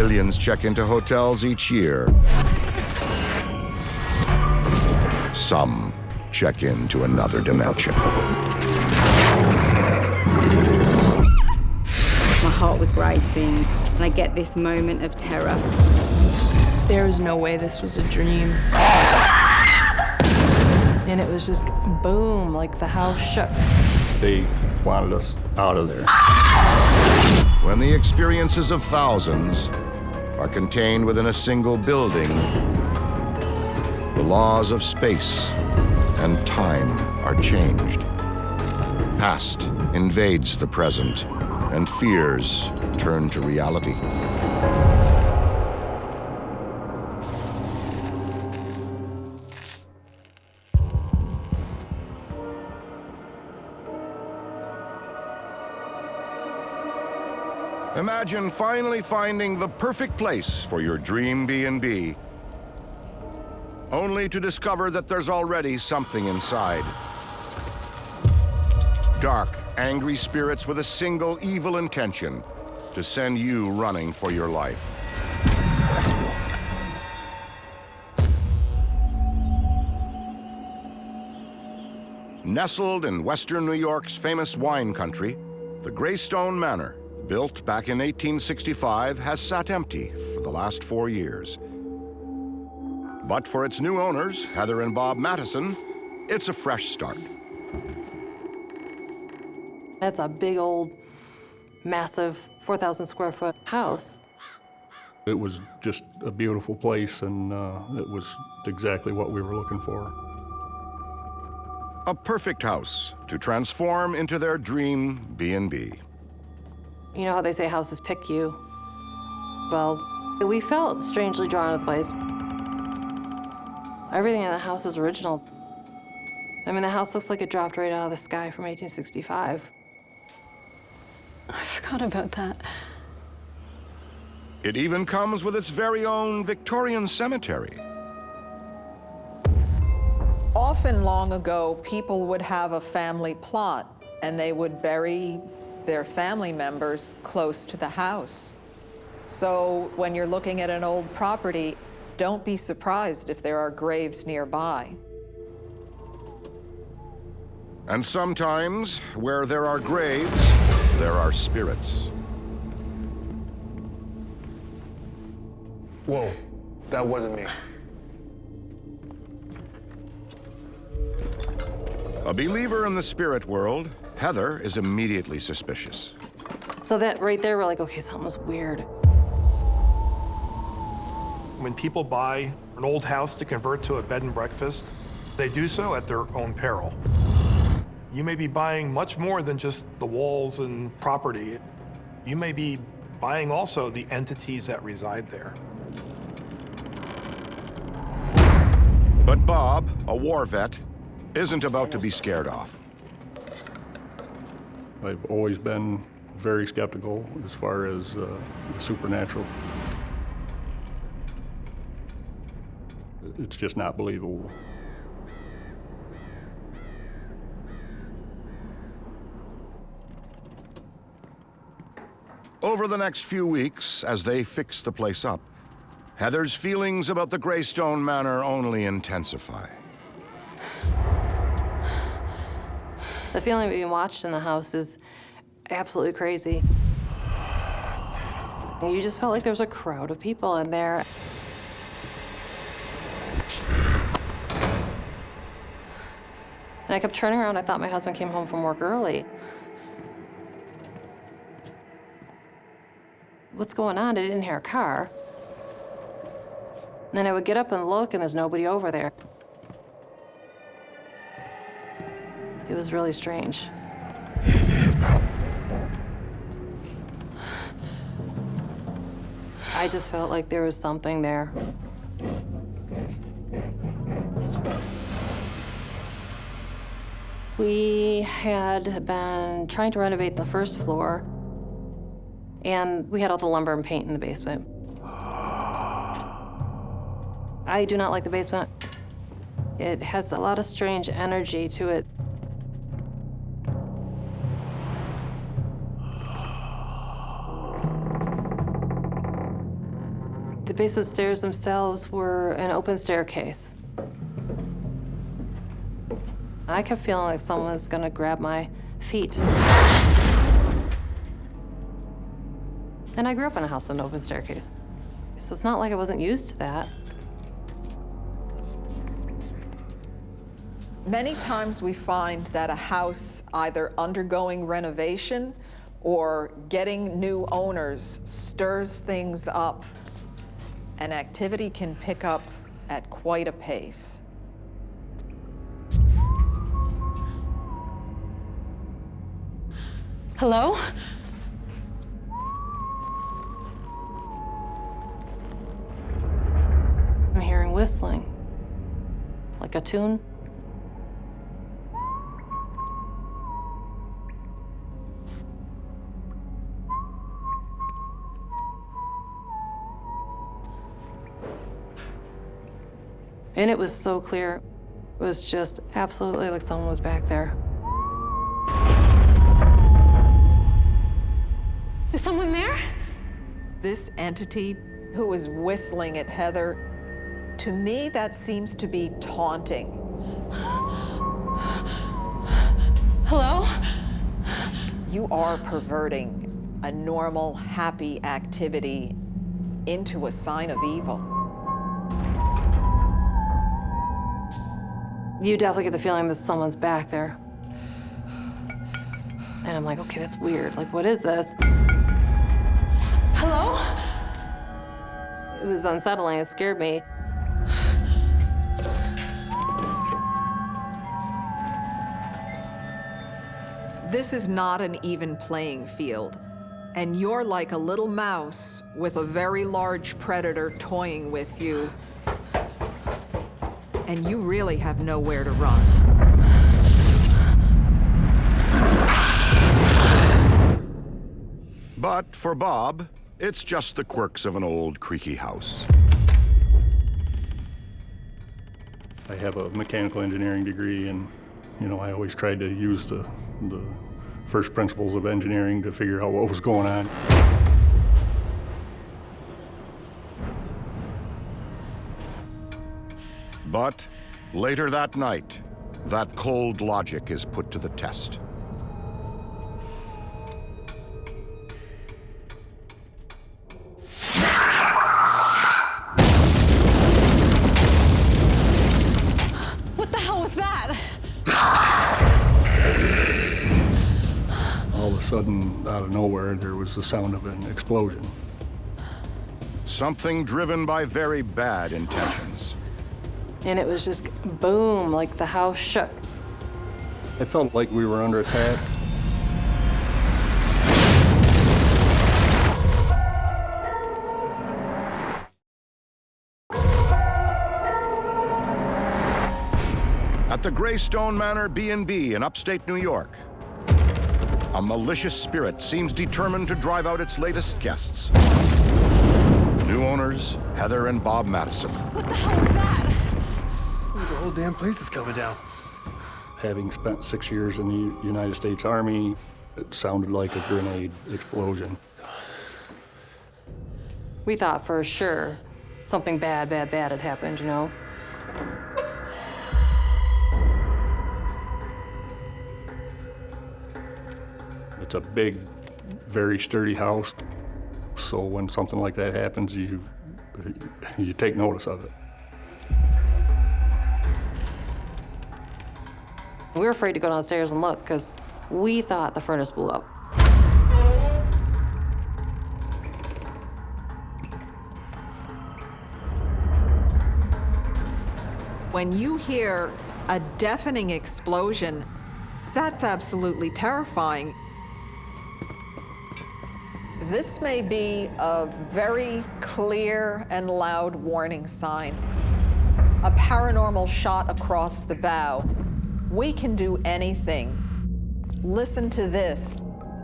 Millions check into hotels each year. Some check into another dimension. My heart was racing, and I get this moment of terror. There was no way this was a dream. And it was just boom, like the house shook. They wanted us out of there. When the experiences of thousands are contained within a single building, the laws of space and time are changed. Past invades the present, and fears turn to reality. Imagine finally finding the perfect place for your dream B&B, only to discover that there's already something inside. Dark, angry spirits with a single evil intention: to send you running for your life. Nestled in western New York's famous wine country, the Greystone Manor, built back in 1865, has sat empty for the last 4 years. But for its new owners, Heather and Bob Mattison, it's a fresh start. It's a big old, massive 4,000 square foot house. It was just a beautiful place, and it was exactly what we were looking for. A perfect house to transform into their dream B&B. You know how they say houses pick you? Well, we felt strangely drawn to the place. Everything in the house is original. I mean, the house looks like it dropped right out of the sky from 1865. I forgot about that. It even comes with its very own Victorian cemetery. Often long ago, people would have a family plot, and they would bury their family members close to the house. So when you're looking at an old property, don't be surprised if there are graves nearby. And sometimes, where there are graves, there are spirits. Whoa, that wasn't me. A believer in the spirit world, Heather is immediately suspicious. So that right there, we're like, okay, something's weird. When people buy an old house to convert to a bed and breakfast, they do so at their own peril. You may be buying much more than just the walls and property. You may be buying also the entities that reside there. But Bob, a war vet, isn't about to be scared off. I've always been very skeptical as far as the supernatural. It's just not believable. Over the next few weeks, as they fix the place up, Heather's feelings about the Greystone Manor only intensify. The feeling being watched in the house is absolutely crazy. You just felt like there was a crowd of people in there. And I kept turning around. I thought my husband came home from work early. What's going on? I didn't hear a car. And then I would get up and look, and there's nobody over there. It was really strange. I just felt like there was something there. We had been trying to renovate the first floor, and we had all the lumber and paint in the basement. I do not like the basement. It has a lot of strange energy to it. The basement stairs themselves were an open staircase. I kept feeling like someone's gonna grab my feet. And I grew up in a house with an open staircase. So it's not like I wasn't used to that. Many times we find that a house either undergoing renovation or getting new owners stirs things up, and activity can pick up at quite a pace. Hello? I'm hearing whistling, like a tune. And it was so clear. It was just absolutely like someone was back there. Is someone there? This entity who is whistling at Heather, to me, that seems to be taunting. Hello? You are perverting a normal, happy activity into a sign of evil. You definitely get the feeling that someone's back there. And I'm like, okay, that's weird. Like, what is this? Hello? It was unsettling. It scared me. This is not an even playing field, and you're like a little mouse with a very large predator toying with you, and you really have nowhere to run. But for Bob, it's just the quirks of an old creaky house. I have a mechanical engineering degree, and I always tried to use the first principles of engineering to figure out what was going on. But later that night, that cold logic is put to the test. What the hell was that? All of a sudden, out of nowhere, there was the sound of an explosion. Something driven by very bad intentions. And it was just boom, like the house shook. I felt like we were under attack. At the Greystone Manor B&B in upstate New York, a malicious spirit seems determined to drive out its latest guests. New owners, Heather and Bob Madison. What the hell was that? The whole damn place is coming down. Having spent 6 years in the United States Army, it sounded like a grenade explosion. We thought for sure something bad had happened, It's a big, very sturdy house. So when something like that happens, you take notice of it. We were afraid to go downstairs and look because we thought the furnace blew up. When you hear a deafening explosion, that's absolutely terrifying. This may be a very clear and loud warning sign. A paranormal shot across the bow. We can do anything. Listen to this.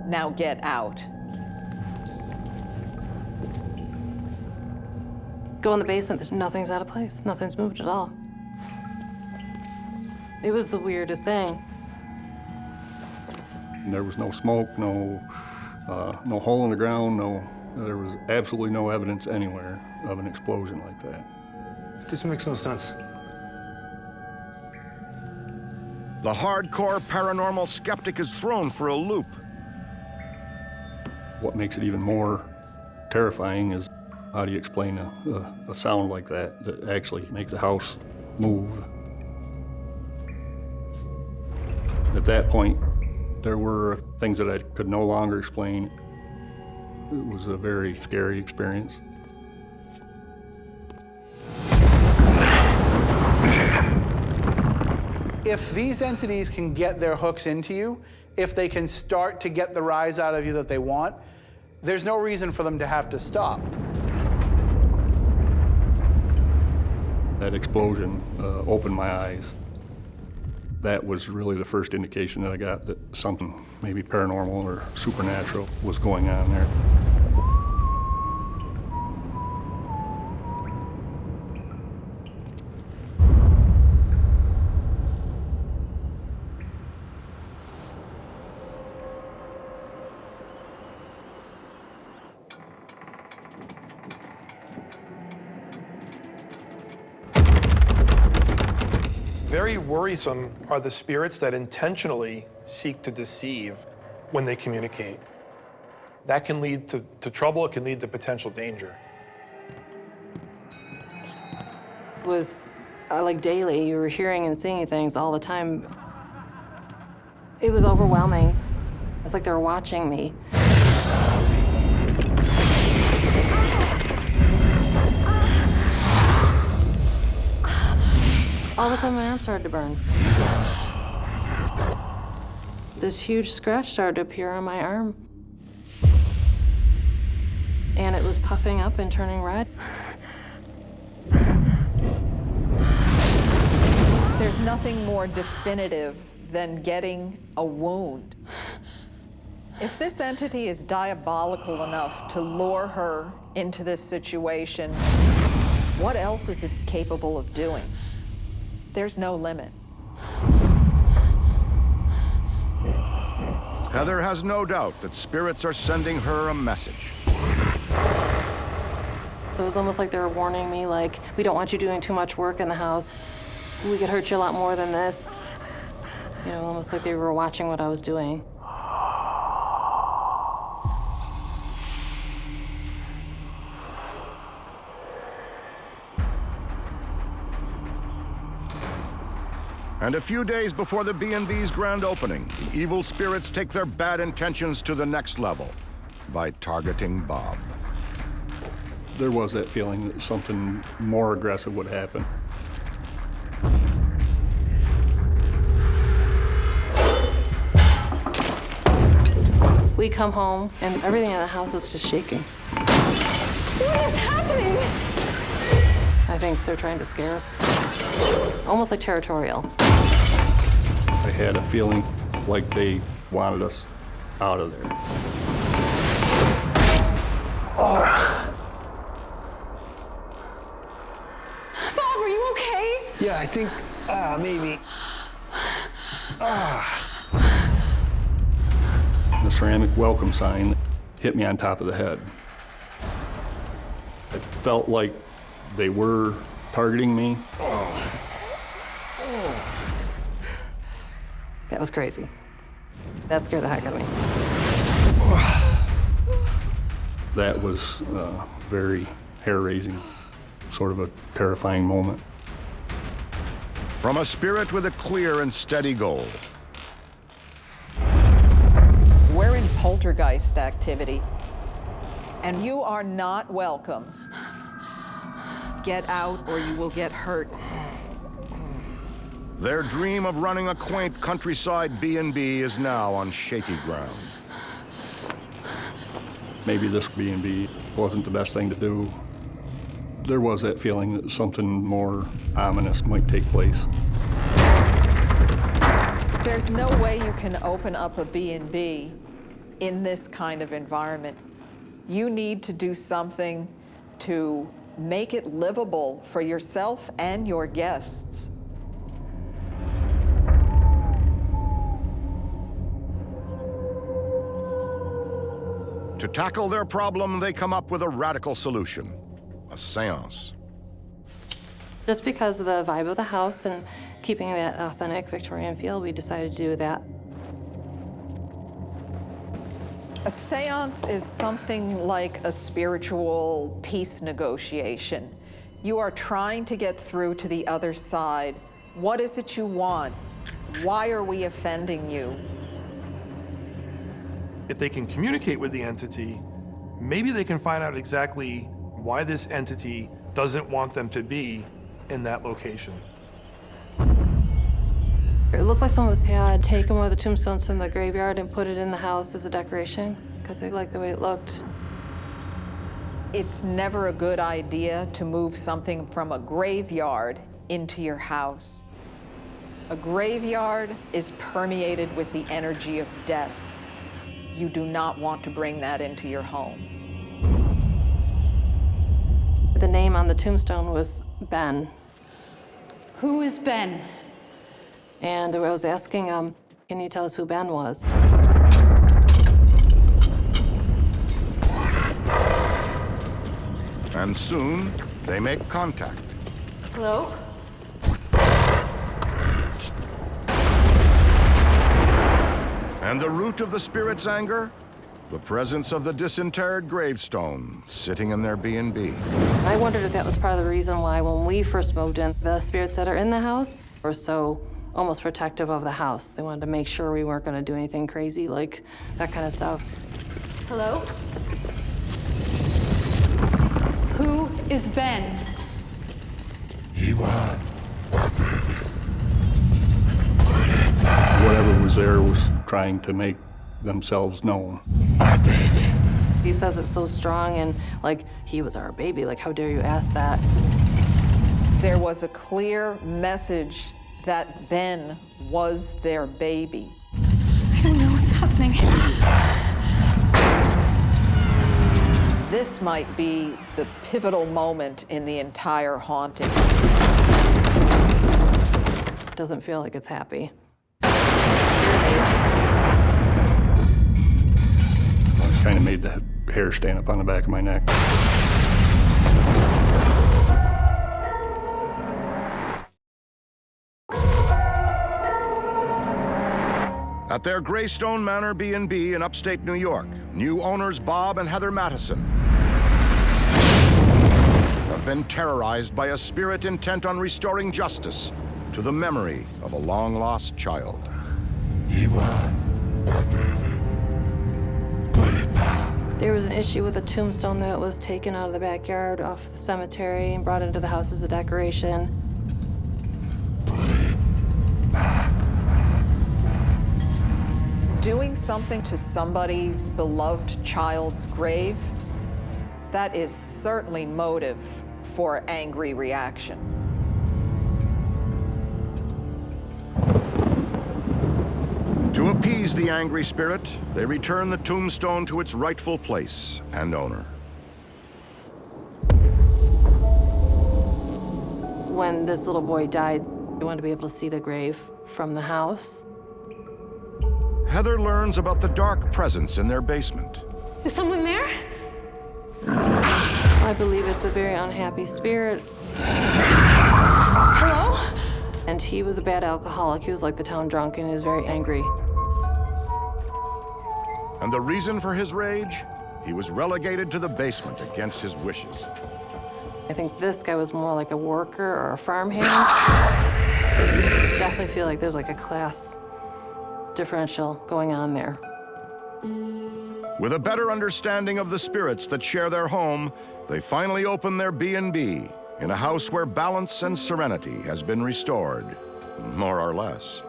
Now get out. Go in the basement, nothing's out of place. Nothing's moved at all. It was the weirdest thing. There was no smoke, no hole in the ground, There was absolutely no evidence anywhere of an explosion like that. This makes no sense. The hardcore paranormal skeptic is thrown for a loop. What makes it even more terrifying is how do you explain a sound like that actually makes the house move? At that point, there were things that I could no longer explain. It was a very scary experience. If these entities can get their hooks into you, if they can start to get the rise out of you that they want, there's no reason for them to have to stop. That explosion opened my eyes. That was really the first indication that I got that something, maybe paranormal or supernatural, was going on there. Very worrisome are the spirits that intentionally seek to deceive when they communicate. That can lead to trouble, it can lead to potential danger. It was like daily, you were hearing and seeing things all the time. It was overwhelming. It's like they were watching me. All of a sudden, my arm started to burn. This huge scratch started to appear on my arm. And it was puffing up and turning red. There's nothing more definitive than getting a wound. If this entity is diabolical enough to lure her into this situation, what else is it capable of doing? There's no limit. Heather has no doubt that spirits are sending her a message. So it was almost like they were warning me, like, we don't want you doing too much work in the house. We could hurt you a lot more than this. You know, almost like they were watching what I was doing. And a few days before the B&B's grand opening, the evil spirits take their bad intentions to the next level by targeting Bob. There was that feeling that something more aggressive would happen. We come home, and everything in the house is just shaking. What is happening? I think they're trying to scare us. Almost like territorial. I had a feeling like they wanted us out of there. Bob, are you okay? Yeah, I think, maybe. The ceramic welcome sign hit me on top of the head. I felt like they were targeting me. That was crazy. That scared the heck out of me. That was very hair-raising, sort of a terrifying moment. From a spirit with a clear and steady goal. We're in poltergeist activity, and you are not welcome. Get out or you will get hurt. Their dream of running a quaint countryside B&B is now on shaky ground. Maybe this B&B wasn't the best thing to do. There was that feeling that something more ominous might take place. There's no way you can open up a B&B in this kind of environment. You need to do something to make it livable for yourself and your guests. To tackle their problem, they come up with a radical solution: a seance. Just because of the vibe of the house and keeping that authentic Victorian feel, we decided to do that. A seance is something like a spiritual peace negotiation. You are trying to get through to the other side. What is it you want? Why are we offending you? If they can communicate with the entity, maybe they can find out exactly why this entity doesn't want them to be in that location. It looked like someone had taken one of the tombstones from the graveyard and put it in the house as a decoration because they liked the way it looked. It's never a good idea to move something from a graveyard into your house. A graveyard is permeated with the energy of death. You do not want to bring that into your home. The name on the tombstone was Ben. Who is Ben? And I was asking, can you tell us who Ben was? And soon, they make contact. Hello? And the root of the spirit's anger? The presence of the disinterred gravestone sitting in their B&B. I wondered if that was part of the reason why when we first moved in, the spirits that are in the house were so almost protective of the house. They wanted to make sure we weren't going to do anything crazy, like that kind of stuff. Hello? Who is Ben? He was. Whatever was there was trying to make themselves known. He says it's so strong and like, he was our baby. Like, how dare you ask that? There was a clear message that Ben was their baby. I don't know what's happening. This might be the pivotal moment in the entire haunting. Doesn't feel like it's happy. It kind of made the hair stand up on the back of my neck. At their Greystone Manor B&B in upstate New York, new owners Bob and Heather Mattison have been terrorized by a spirit intent on restoring justice to the memory of a long-lost child. He was. There was an issue with a tombstone that was taken out of the backyard off the cemetery and brought into the house as a decoration. Doing something to somebody's beloved child's grave, that is certainly motive for angry reaction. To appease the angry spirit, they return the tombstone to its rightful place and owner. When this little boy died, we wanted to be able to see the grave from the house. Heather learns about the dark presence in their basement. Is someone there? I believe it's a very unhappy spirit. Hello? And he was a bad alcoholic. He was like the town drunk and he was very angry. And the reason for his rage? He was relegated to the basement against his wishes. I think this guy was more like a worker or a farmhand. Definitely feel like there's like a class differential going on there. With a better understanding of the spirits that share their home, they finally open their B&B in a house where balance and serenity has been restored, more or less.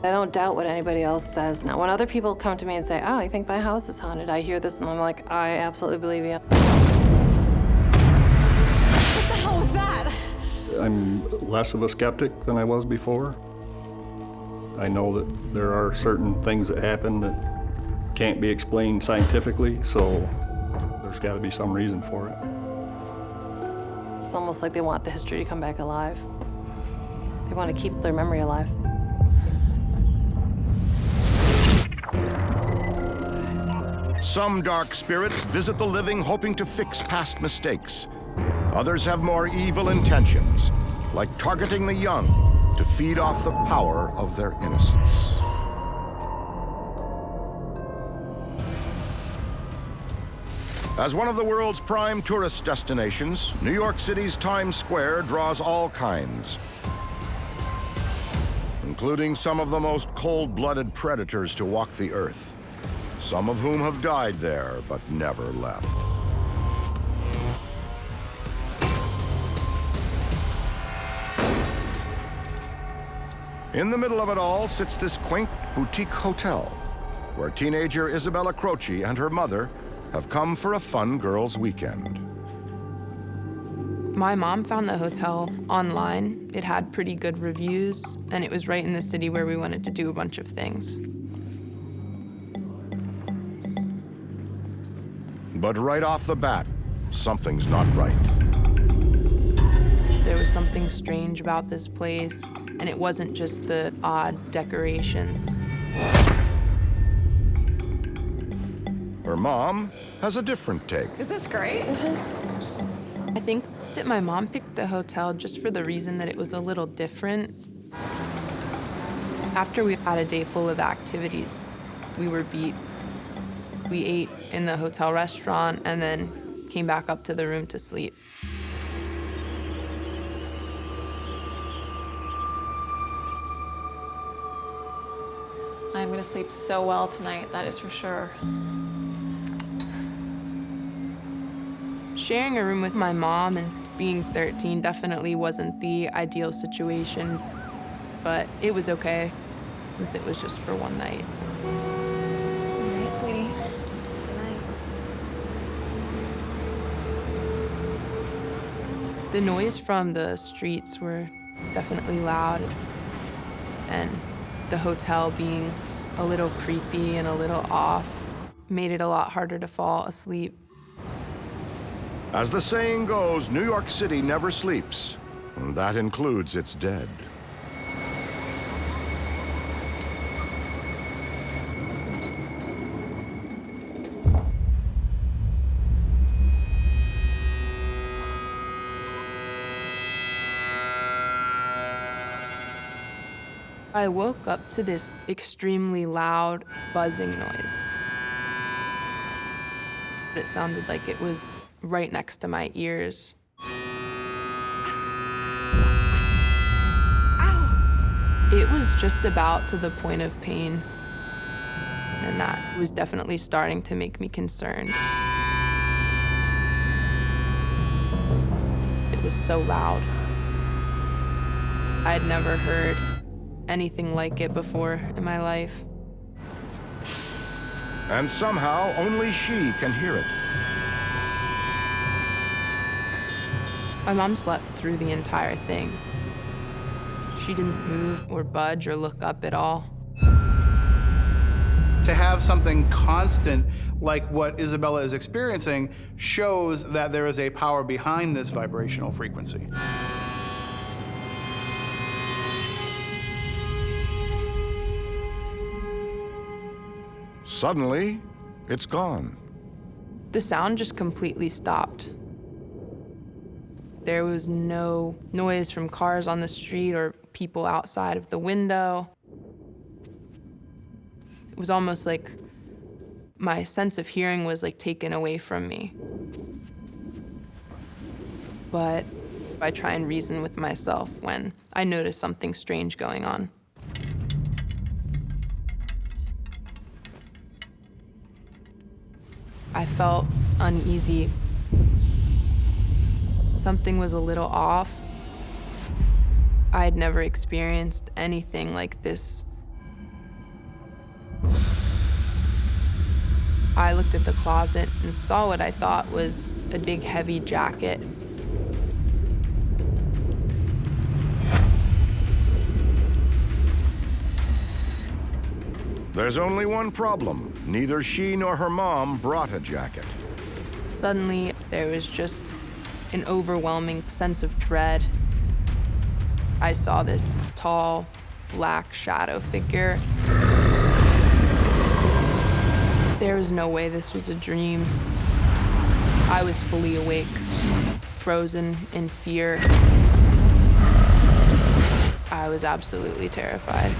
I don't doubt what anybody else says now. When other people come to me and say, oh, I think my house is haunted, I hear this and I'm like, I absolutely believe you. What the hell was that? I'm less of a skeptic than I was before. I know that there are certain things that happen that can't be explained scientifically, so there's got to be some reason for it. It's almost like they want the history to come back alive. They want to keep their memory alive. Some dark spirits visit the living hoping to fix past mistakes. Others have more evil intentions, like targeting the young to feed off the power of their innocence. As one of the world's prime tourist destinations, New York City's Times Square draws all kinds, including some of the most cold-blooded predators to walk the earth, some of whom have died there but never left. In the middle of it all sits this quaint boutique hotel, where teenager Isabella Croce and her mother have come for a fun girls' weekend. My mom found the hotel online. It had pretty good reviews, and it was right in the city where we wanted to do a bunch of things. But right off the bat, something's not right. There was something strange about this place, and it wasn't just the odd decorations. Her mom has a different take. Is this great? I think that my mom picked the hotel just for the reason that it was a little different. After we had a day full of activities, we were beat. We ate in the hotel restaurant and then came back up to the room to sleep. I'm gonna sleep so well tonight, that is for sure. Sharing a room with my mom and being 13 definitely wasn't the ideal situation, but it was okay since it was just for one night. Good night, sweetie. Good night. The noise from the streets were definitely loud, and the hotel being a little creepy and a little off made it a lot harder to fall asleep. As the saying goes, New York City never sleeps, and that includes its dead. I woke up to this extremely loud buzzing noise. It sounded like it was right next to my ears. Ow! It was just about to the point of pain, and that was definitely starting to make me concerned. It was so loud. I'd never heard anything like it before in my life. And somehow, only she can hear it. My mom slept through the entire thing. She didn't move or budge or look up at all. To have something constant like what Isabella is experiencing shows that there is a power behind this vibrational frequency. Suddenly, it's gone. The sound just completely stopped. There was no noise from cars on the street or people outside of the window. It was almost like my sense of hearing was like taken away from me. But I try and reason with myself when I notice something strange going on. I felt uneasy. Something was a little off. I had never experienced anything like this. I looked at the closet and saw what I thought was a big, heavy jacket. There's only one problem. Neither she nor her mom brought a jacket. Suddenly, there was just an overwhelming sense of dread. I saw this tall, black shadow figure. There was no way this was a dream. I was fully awake, frozen in fear. I was absolutely terrified.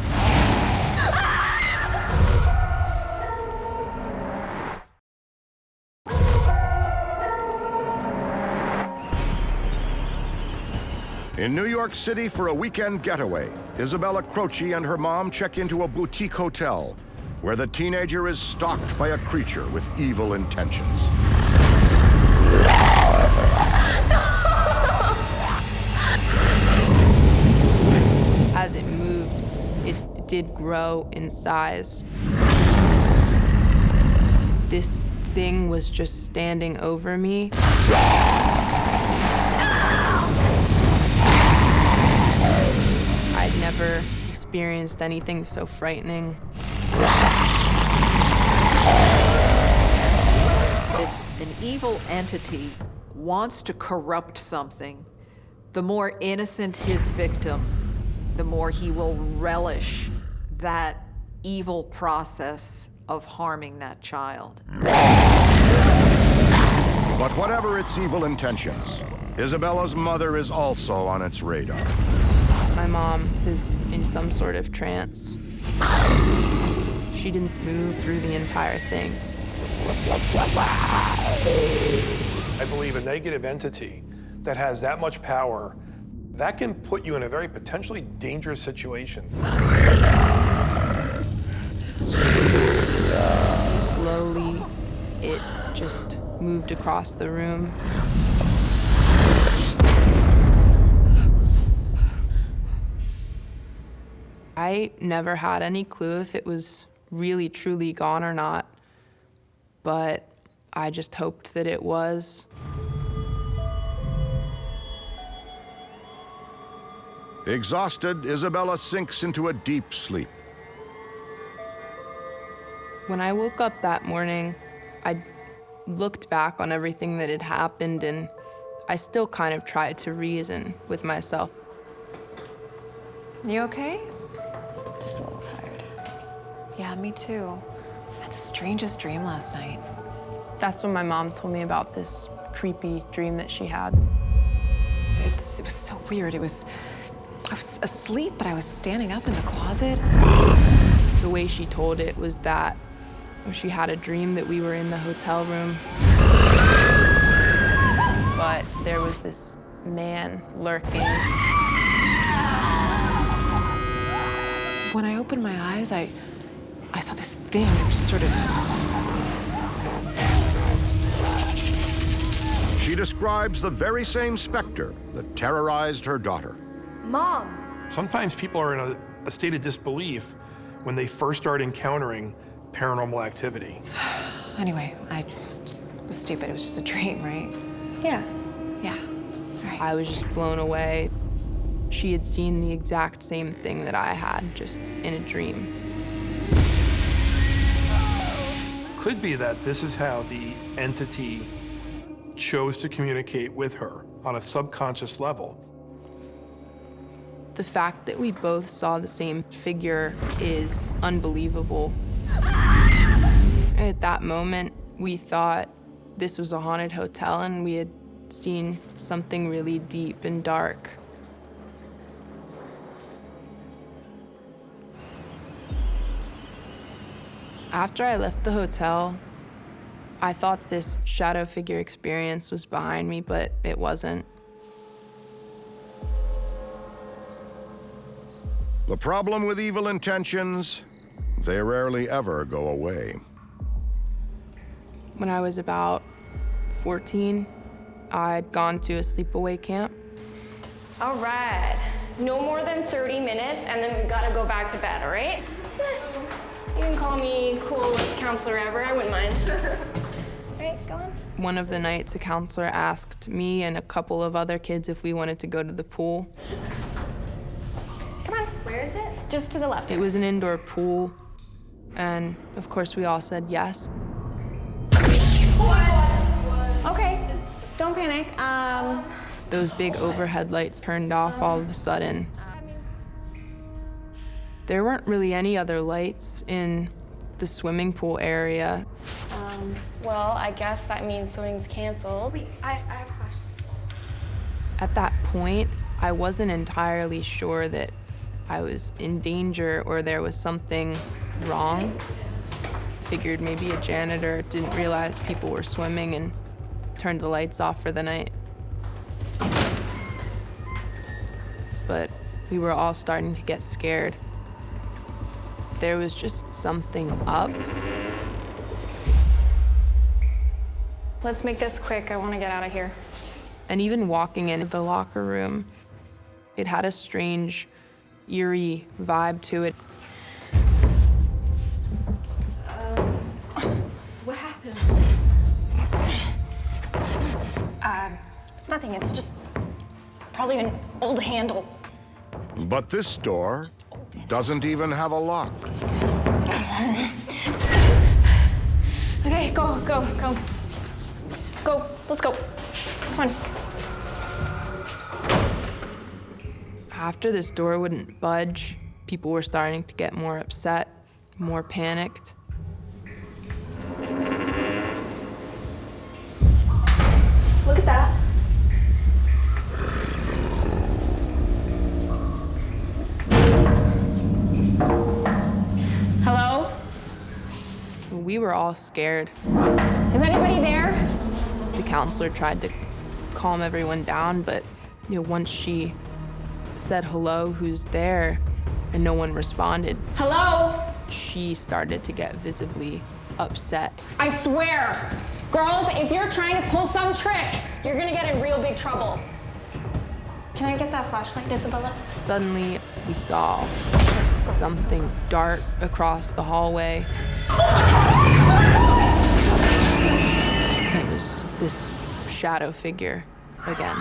In New York City for a weekend getaway, Isabella Croce and her mom check into a boutique hotel where the teenager is stalked by a creature with evil intentions. As it moved, it did grow in size. This thing was just standing over me. I'd never experienced anything so frightening. If an evil entity wants to corrupt something, the more innocent his victim, the more he will relish that evil process of harming that child. But whatever its evil intentions, Isabella's mother is also on its radar. My mom is in some sort of trance. She didn't move through the entire thing. I believe a negative entity that has that much power, that can put you in a very potentially dangerous situation. Slowly, it just moved across the room. I never had any clue if it was really, truly gone or not, but I just hoped that it was. Exhausted, Isabella sinks into a deep sleep. When I woke up that morning, I looked back on everything that had happened, and I still kind of tried to reason with myself. You okay? Just a little tired. Yeah, me too. I had the strangest dream last night. That's when my mom told me about this creepy dream that she had. It was so weird. I was asleep, but I was standing up in the closet. The way she told it was that she had a dream that we were in the hotel room, but there was this man lurking. When I opened my eyes, I saw this thing just sort of... She describes the very same specter that terrorized her daughter. Mom! Sometimes people are in a state of disbelief when they first start encountering paranormal activity. Anyway, I was stupid. It was just a dream, right? Yeah. Yeah. All right. I was just blown away. She had seen the exact same thing that I had, just in a dream. Could be that this is how the entity chose to communicate with her on a subconscious level. The fact that we both saw the same figure is unbelievable. At that moment, we thought this was a haunted hotel and we had seen something really deep and dark. After I left the hotel, I thought this shadow figure experience was behind me, but it wasn't. The problem with evil intentions, they rarely ever go away. When I was about 14, I'd gone to a sleepaway camp. All right. No more than 30 minutes, and then we've got to go back to bed, all right? You can call me coolest counselor ever. I wouldn't mind. Right, go on. One of the nights, a counselor asked me and a couple of other kids if we wanted to go to the pool. Come on. Where is it? Just to the left. It was an indoor pool, and of course we all said yes. Okay, don't panic. Those big overhead lights turned off all of a sudden. There weren't really any other lights in the swimming pool area. Well, I guess that means swimming's canceled. Wait, I have a question. At that point, I wasn't entirely sure that I was in danger or there was something wrong. Figured maybe a janitor didn't realize people were swimming and turned the lights off for the night. But we were all starting to get scared. There was just something up. Let's make this quick. I want to get out of here. And even walking into the locker room, it had a strange, eerie vibe to it. What happened? It's nothing. It's just probably an old handle. But this door doesn't even have a lock. Okay, go. Go, let's go. Come on. After this door wouldn't budge, people were starting to get more upset, more panicked. Look at that. Hello? We were all scared. Is anybody there? The counselor tried to calm everyone down, but once she said hello, who's there, and no one responded. Hello? She started to get visibly upset. I swear, girls, if you're trying to pull some trick, you're gonna get in real big trouble. Can I get that flashlight, Isabella? Suddenly, we saw something dart across the hallway. It was this shadow figure again.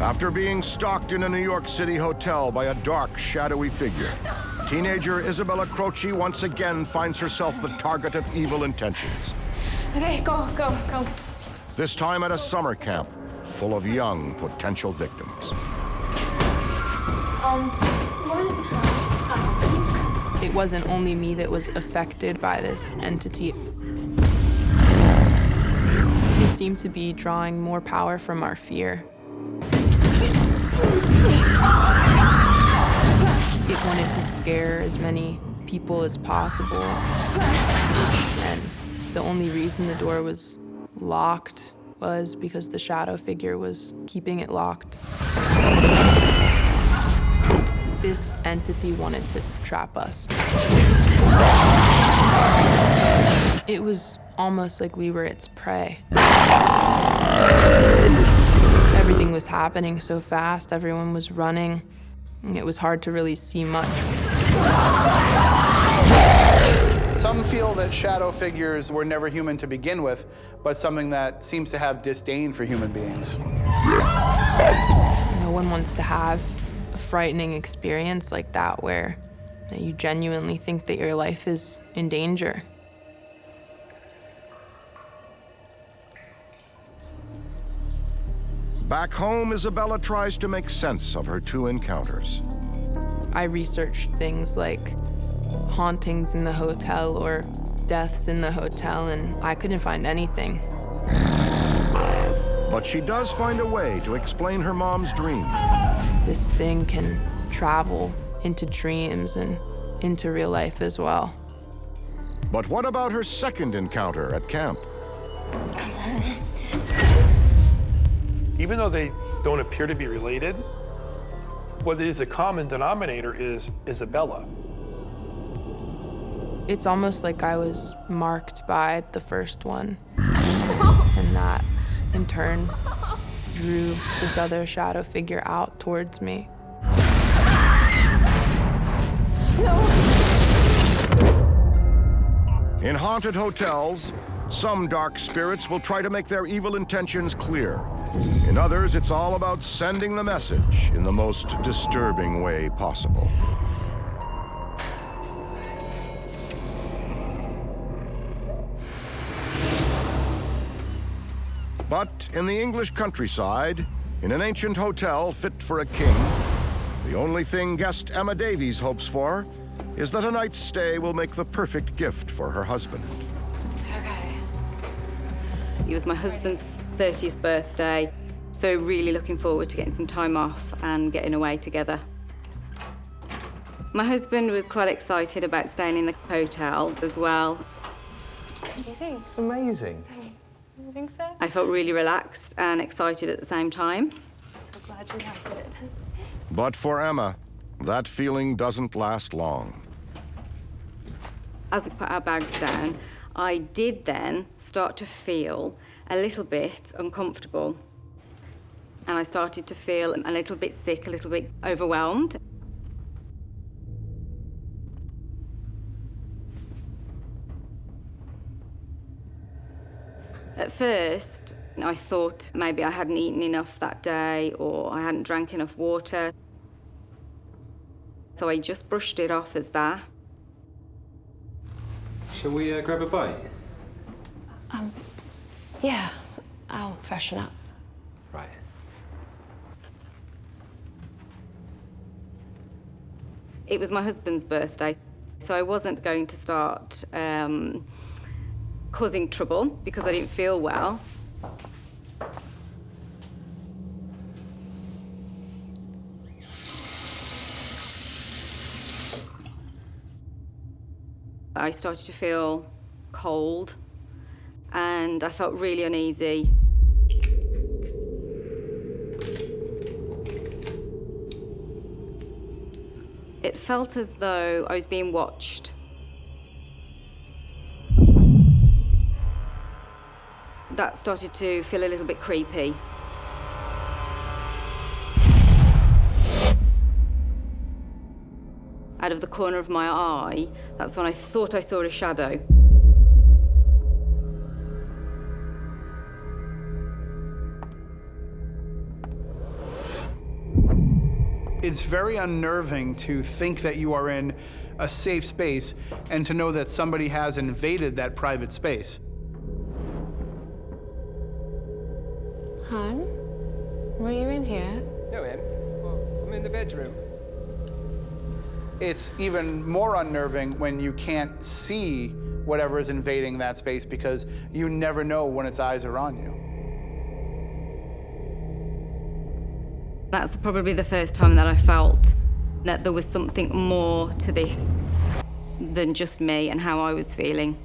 After being stalked in a New York City hotel by a dark, shadowy figure, teenager Isabella Croce once again finds herself the target of evil intentions. Okay, go. This time at a summer camp full of young potential victims. It wasn't only me that was affected by this entity. It seemed to be drawing more power from our fear. It wanted to scare as many people as possible. And the only reason the door was locked was because the shadow figure was keeping it locked. This entity wanted to trap us. It was almost like we were its prey. Everything was happening so fast, everyone was running. It was hard to really see much. Some feel that shadow figures were never human to begin with, but something that seems to have disdain for human beings. No one wants to have a frightening experience like that where you genuinely think that your life is in danger. Back home, Isabella tries to make sense of her two encounters. I researched things like hauntings in the hotel or deaths in the hotel, and I couldn't find anything. But she does find a way to explain her mom's dream. This thing can travel into dreams and into real life as well. But what about her second encounter at camp? Even though they don't appear to be related, what is a common denominator is Isabella. It's almost like I was marked by the first one. And that, in turn, drew this other shadow figure out towards me. In haunted hotels, some dark spirits will try to make their evil intentions clear. In others, it's all about sending the message in the most disturbing way possible. But in the English countryside, in an ancient hotel fit for a king, the only thing guest Emma Davies hopes for is that a night's stay will make the perfect gift for her husband. Okay. It was my husband's 30th birthday, so really looking forward to getting some time off and getting away together. My husband was quite excited about staying in the hotel as well. What do you think? It's amazing. You think so? I felt really relaxed and excited at the same time. So glad you liked it. But for Emma, that feeling doesn't last long. As we put our bags down, I did then start to feel a little bit uncomfortable. And I started to feel a little bit sick, a little bit overwhelmed. At first, I thought maybe I hadn't eaten enough that day or I hadn't drank enough water. So I just brushed it off as that. Shall we grab a bite? Yeah, I'll freshen up. Right. It was my husband's birthday, so I wasn't going to start causing trouble because I didn't feel well. I started to feel cold and I felt really uneasy. It felt as though I was being watched. That started to feel a little bit creepy. Out of the corner of my eye, that's when I thought I saw a shadow. It's very unnerving to think that you are in a safe space and to know that somebody has invaded that private space. Hon, were you in here? No, Em. Well, I'm in the bedroom. It's even more unnerving when you can't see whatever is invading that space because you never know when its eyes are on you. That's probably the first time that I felt that there was something more to this than just me and how I was feeling.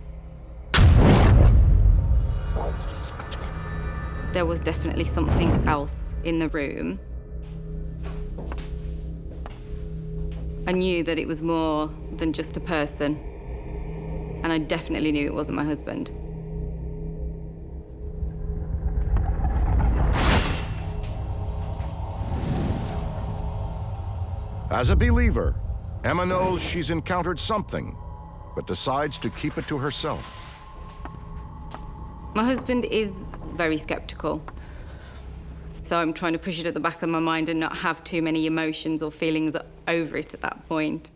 There was definitely something else in the room. I knew that it was more than just a person, and I definitely knew it wasn't my husband. As a believer, Emma knows she's encountered something, but decides to keep it to herself. My husband is very skeptical, so I'm trying to push it at the back of my mind and not have too many emotions or feelings over it at that point.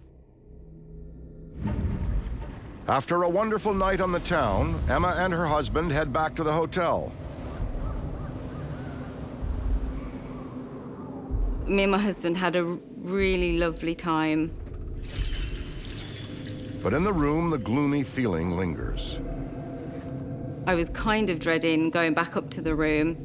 After a wonderful night on the town, Emma and her husband head back to the hotel. Me and my husband had a really lovely time. But in the room, the gloomy feeling lingers. I was kind of dreading going back up to the room.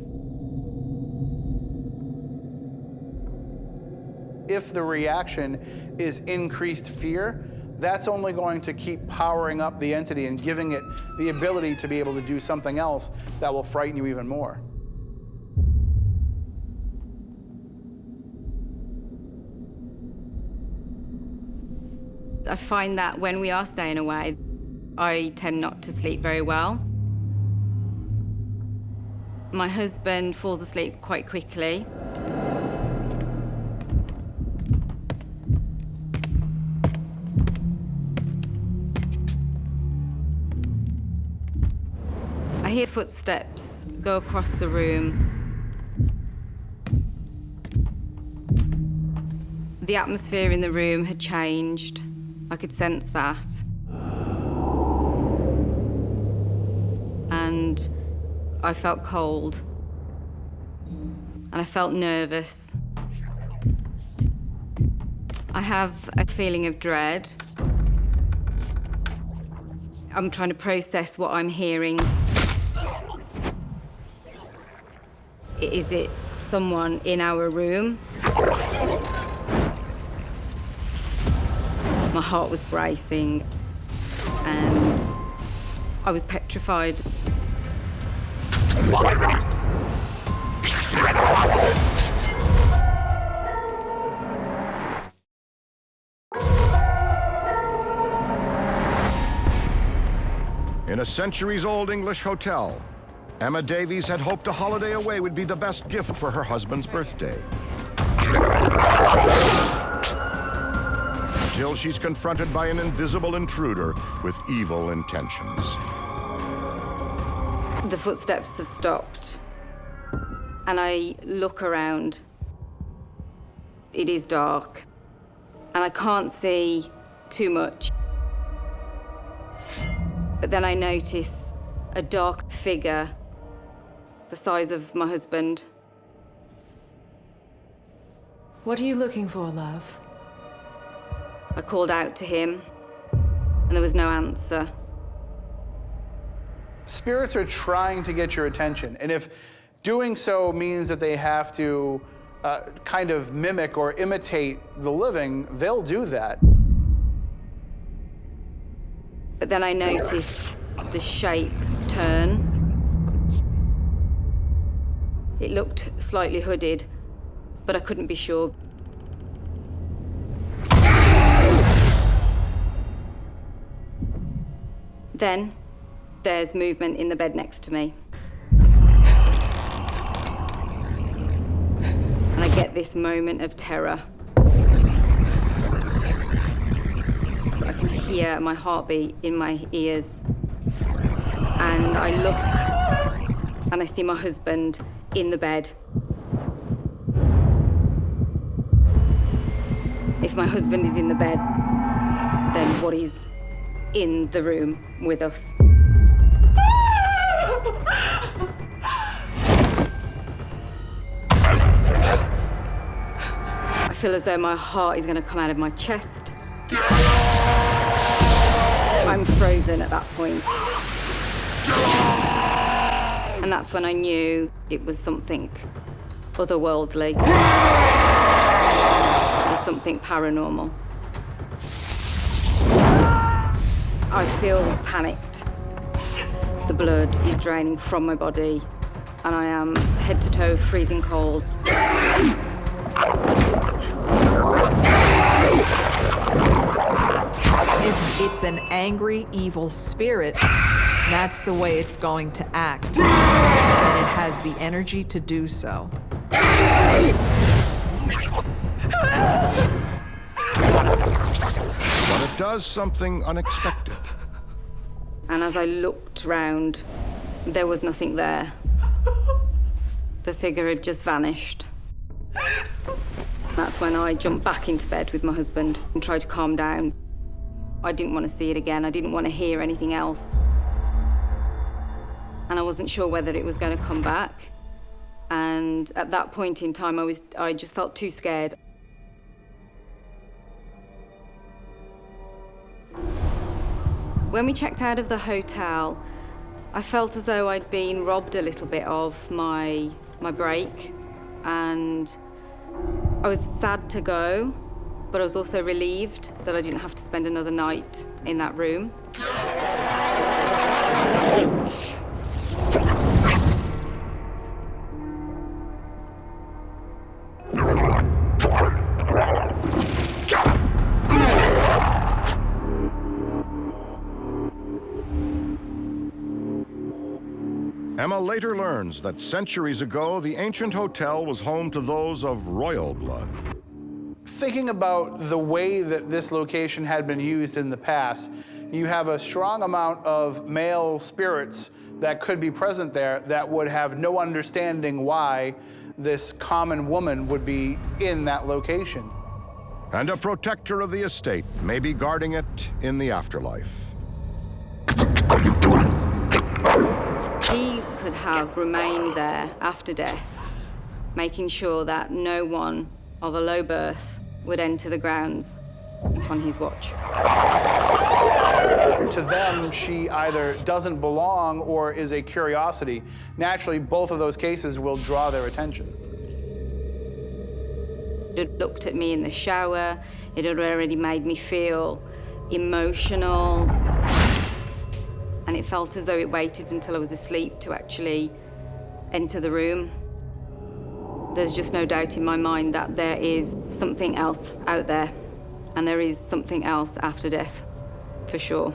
If the reaction is increased fear, that's only going to keep powering up the entity and giving it the ability to be able to do something else that will frighten you even more. I find that when we are staying away, I tend not to sleep very well. My husband falls asleep quite quickly. I hear footsteps go across the room. The atmosphere in the room had changed. I could sense that. And I felt cold. and I felt nervous. I have a feeling of dread. I'm trying to process what I'm hearing. Is it someone in our room? My heart was racing, and I was petrified. In a centuries-old English hotel, Emma Davies had hoped a holiday away would be the best gift for her husband's birthday. Until she's confronted by an invisible intruder with evil intentions. The footsteps have stopped, and I look around. It is dark, and I can't see too much. But then I notice a dark figure the size of my husband. What are you looking for, love? I called out to him, and there was no answer. Spirits are trying to get your attention, and if doing so means that they have to kind of mimic or imitate the living, they'll do that. But then I notice the shape turn. It looked slightly hooded, but I couldn't be sure. Then there's movement in the bed next to me. And I get this moment of terror. I can hear my heartbeat in my ears. And I look, and I see my husband in the bed. If my husband is in the bed, then what is in the room with us? I feel as though my heart is going to come out of my chest. I'm frozen at that point. And that's when I knew it was something otherworldly. It was something paranormal. I feel panicked. The blood is draining from my body, and I am head to toe freezing cold. If it's an angry, evil spirit, that's the way it's going to act. And it has the energy to do so. But it does something unexpected. And as I looked round, there was nothing there. The figure had just vanished. That's when I jumped back into bed with my husband and tried to calm down. I didn't want to see it again. I didn't want to hear anything else. And I wasn't sure whether it was going to come back. And at that point in time, I just felt too scared. When we checked out of the hotel, I felt as though I'd been robbed a little bit of my break, and I was sad to go, but I was also relieved that I didn't have to spend another night in that room. Emma later learns that centuries ago, the ancient hotel was home to those of royal blood. Thinking about the way that this location had been used in the past, you have a strong amount of male spirits that could be present there that would have no understanding why this common woman would be in that location. And a protector of the estate may be guarding it in the afterlife. He could have remained there after death making sure that no one of a low birth would enter the grounds on his watch. To them, she either doesn't belong or is a curiosity. Naturally, both of those cases will draw their attention. It had looked at me in the shower. It had already made me feel emotional. And it felt as though it waited until I was asleep to actually enter the room. There's just no doubt in my mind that there is something else out there, and there is something else after death, for sure.